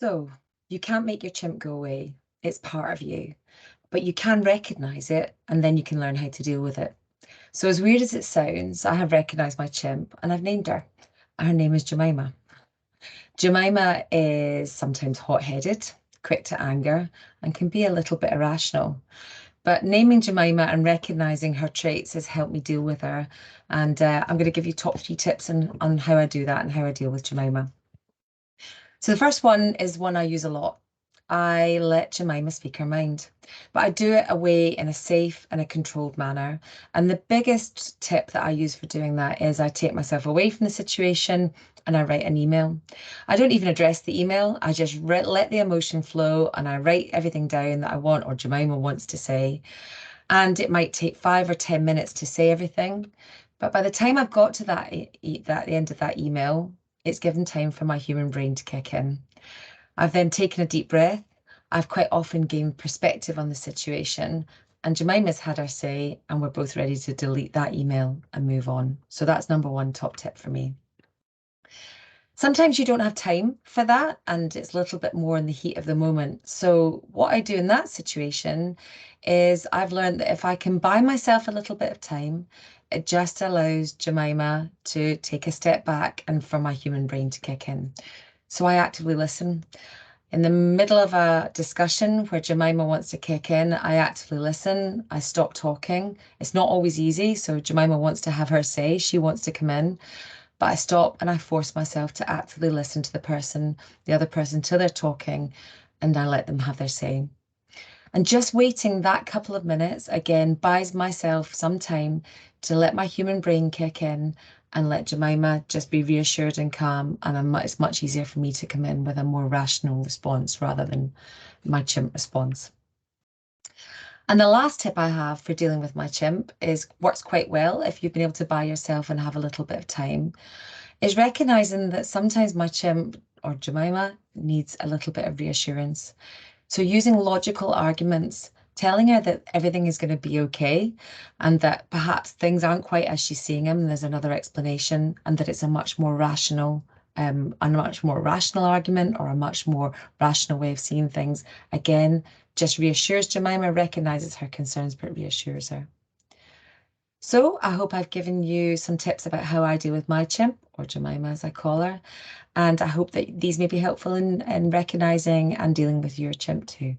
So you can't make your chimp go away. It's part of you, but you can recognize it and then you can learn how to deal with it. So as weird as it sounds, I have recognized my chimp and I've named her. Her name is Jemima. Jemima is sometimes hot-headed, quick to anger, and can be a little bit irrational. But naming Jemima and recognizing her traits has helped me deal with her. And I'm going to give you top 3 tips on how I do that and how I deal with Jemima. So the first one is one I use a lot. I let Jemima speak her mind, but I do it away in a safe and a controlled manner. And the biggest tip that I use for doing that is I take myself away from the situation and I write an email. I don't even address the email. I just let the emotion flow and I write everything down that I want or Jemima wants to say. And it might take 5 or 10 minutes to say everything. But by the time I've got to the end of that email, it's given time for my human brain to kick in. I've then taken a deep breath. I've quite often gained perspective on the situation, and Jemima's had her say, and we're both ready to delete that email and move on. So that's number 1 top tip for me. Sometimes you don't have time for that, and it's a little bit more in the heat of the moment. So what I do in that situation is I've learned that if I can buy myself a little bit of time, it just allows Jemima to take a step back and for my human brain to kick in. So I actively listen. In the middle of a discussion where Jemima wants to kick in, I actively listen. I stop talking. It's not always easy. So Jemima wants to have her say. She wants to come in. But I stop and I force myself to actively listen to the other person till they're talking, and I let them have their say. And just waiting that couple of minutes, again, buys myself some time to let my human brain kick in and let Jemima just be reassured and calm. And it's much easier for me to come in with a more rational response rather than my chimp response. And the last tip I have for dealing with my chimp works quite well if you've been able to buy yourself and have a little bit of time, is recognizing that sometimes my chimp or Jemima needs a little bit of reassurance. So using logical arguments, telling her that everything is going to be okay and that perhaps things aren't quite as she's seeing them, and there's another explanation, and that it's a much more rational argument or a much more rational way of seeing things. Again, just reassures Jemima, recognizes her concerns, but reassures her. So I hope I've given you some tips about how I deal with my chimp, or Jemima as I call her. And I hope that these may be helpful in recognizing and dealing with your chimp too.